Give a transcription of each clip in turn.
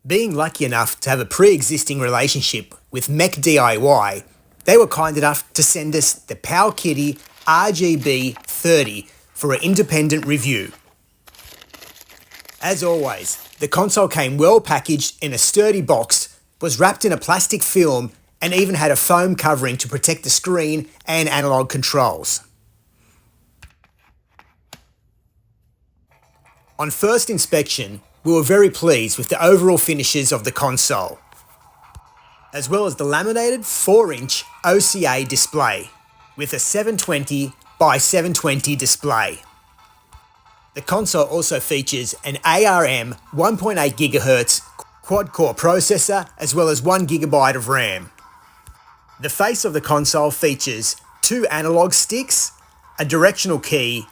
Being lucky enough to have a pre-existing relationship with MechDIY, they were kind enough to send us the PowKiddy RGB30 for an independent review. As always, the console came well packaged in a sturdy box, was wrapped in a plastic film, and even had a foam covering to protect the screen and analog controls. On first inspection, we were very pleased with the overall finishes of the console, as well as the laminated 4-inch OCA display with a 720 by 720 display. The console also features an ARM 1.8 GHz quad-core processor as well as 1 GB of RAM. The face of the console features 2 analog sticks, a directional key,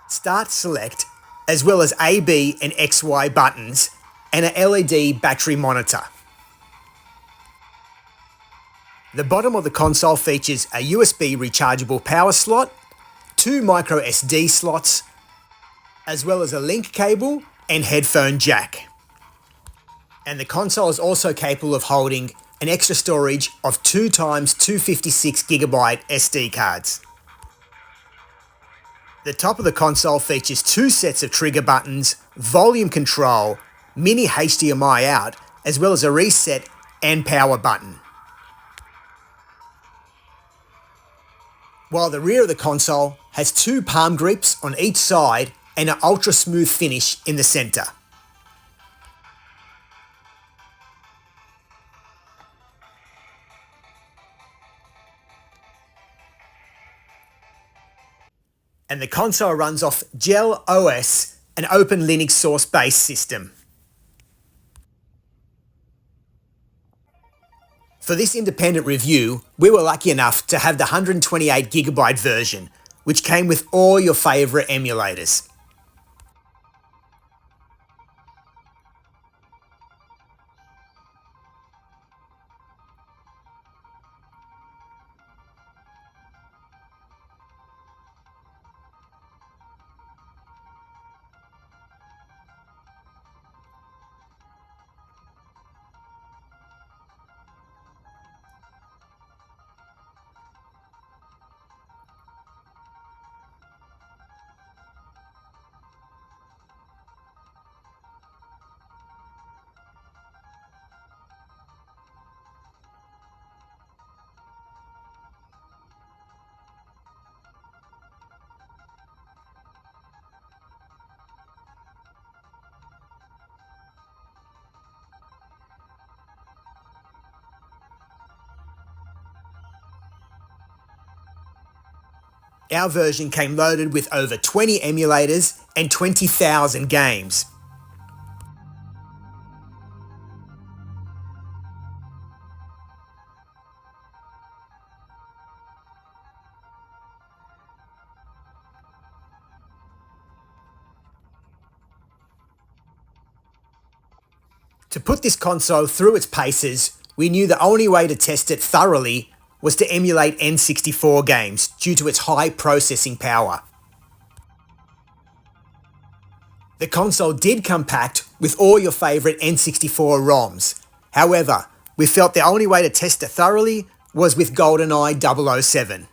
start select, as well as AB and XY buttons, and an LED battery monitor. The bottom of the console features a USB rechargeable power slot, 2 micro SD slots, as well as a link cable and headphone jack. And the console is also capable of holding an extra storage of 2 times 256 GB SD cards. The top of the console features 2 sets of trigger buttons, volume control, mini HDMI out, as well as a reset and power button. While the rear of the console has 2 palm grips on each side and an ultra smooth finish in the center. And the console runs off Gel OS, an open Linux source-based system. For this independent review, we were lucky enough to have the 128 GB version, which came with all your favourite emulators. Our version came loaded with over 20 emulators and 20,000 games. To put this console through its paces, we knew the only way to test it thoroughly was to emulate N64 games due to its high processing power. The console did come packed with all your favourite N64 ROMs. However, we felt the only way to test it thoroughly was with GoldenEye 007.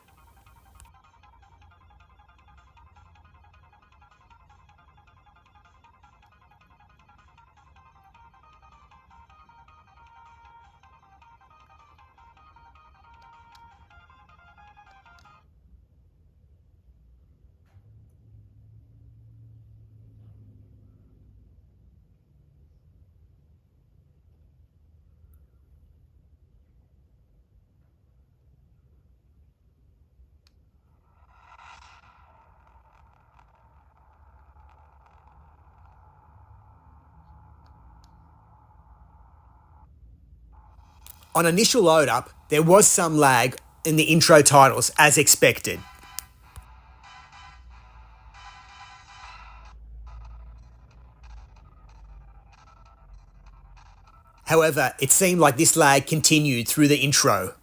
On initial load up, there was some lag in the intro titles as expected. However, it seemed like this lag continued through the intro.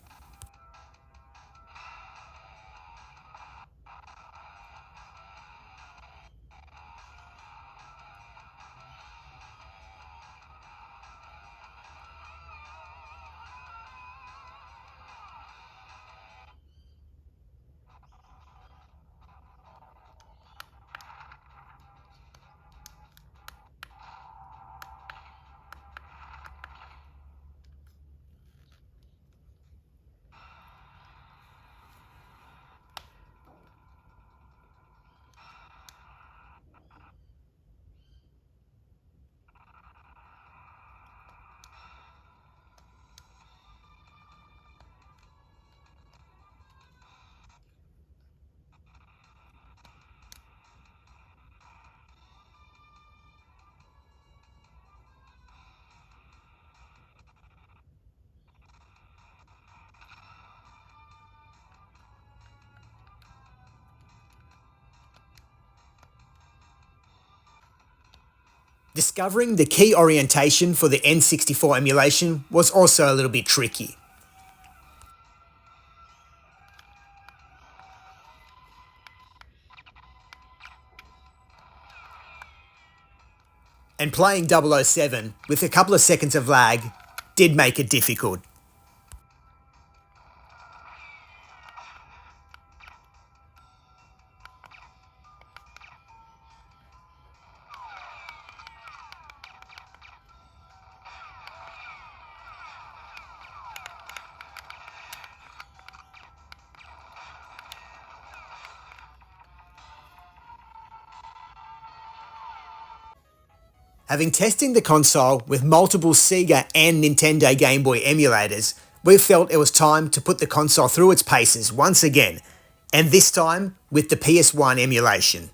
Discovering the key orientation for the N64 emulation was also a little bit tricky. And playing 007 with a couple of seconds of lag did make it difficult. Having tested the console with multiple Sega and Nintendo Game Boy emulators, we felt it was time to put the console through its paces once again, and this time with the PS1 emulation.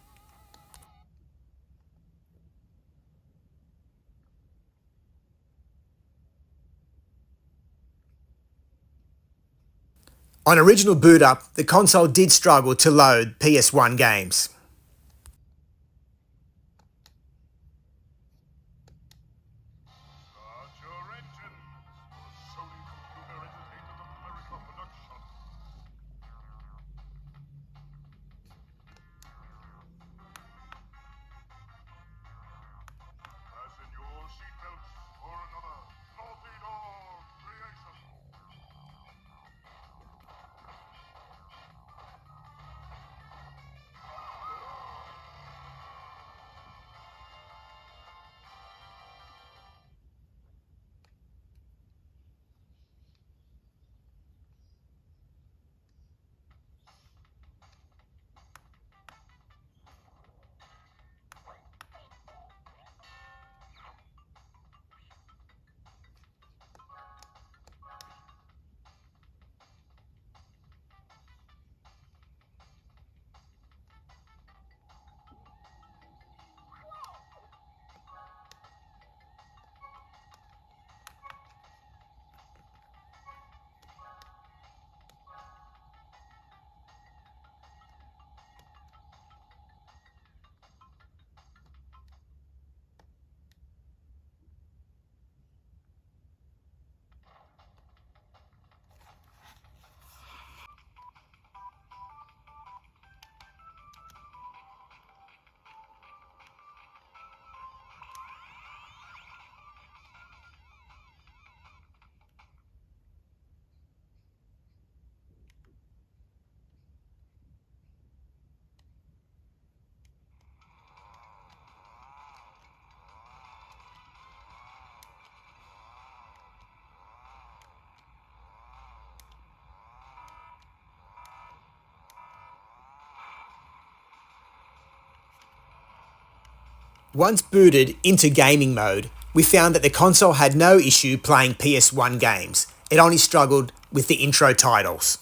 On original boot up, the console did struggle to load PS1 games. Once booted into gaming mode, we found that the console had no issue playing PS1 games. It only struggled with the intro titles.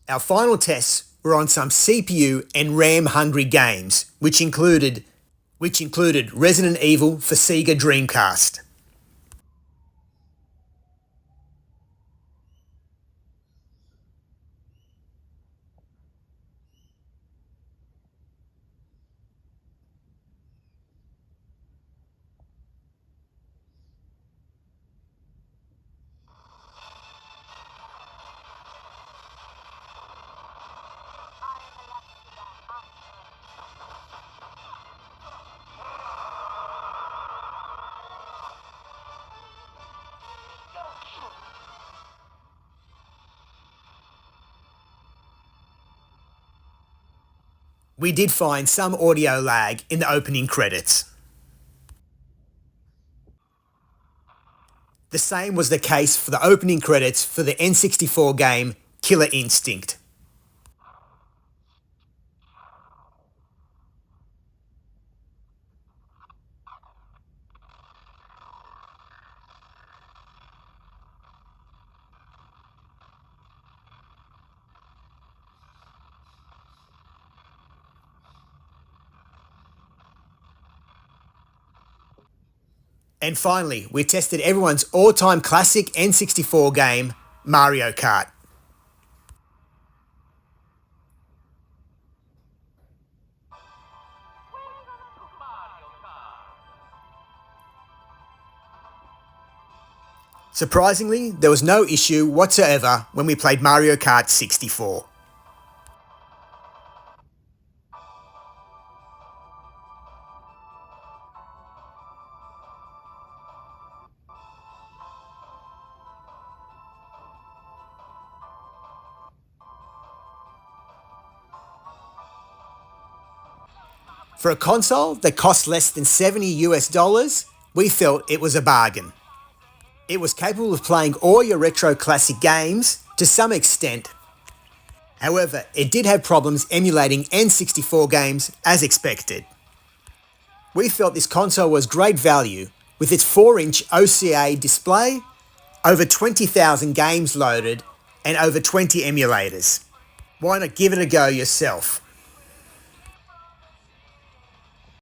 Our final tests were on some CPU and RAM hungry games, which included Resident Evil for Sega Dreamcast. we did find some audio lag in the opening credits. The same was the case for the opening credits for the N64 game Killer Instinct. And finally, we tested everyone's all-time classic N64 game, Mario Kart. Surprisingly, there was no issue whatsoever when we played Mario Kart 64. For a console that cost less than $70 US, we felt it was a bargain. It was capable of playing all your retro classic games to some extent. However, it did have problems emulating N64 games as expected. We felt this console was great value with its 4-inch OCA display, over 20,000 games loaded, and over 20 emulators. Why not give it a go yourself?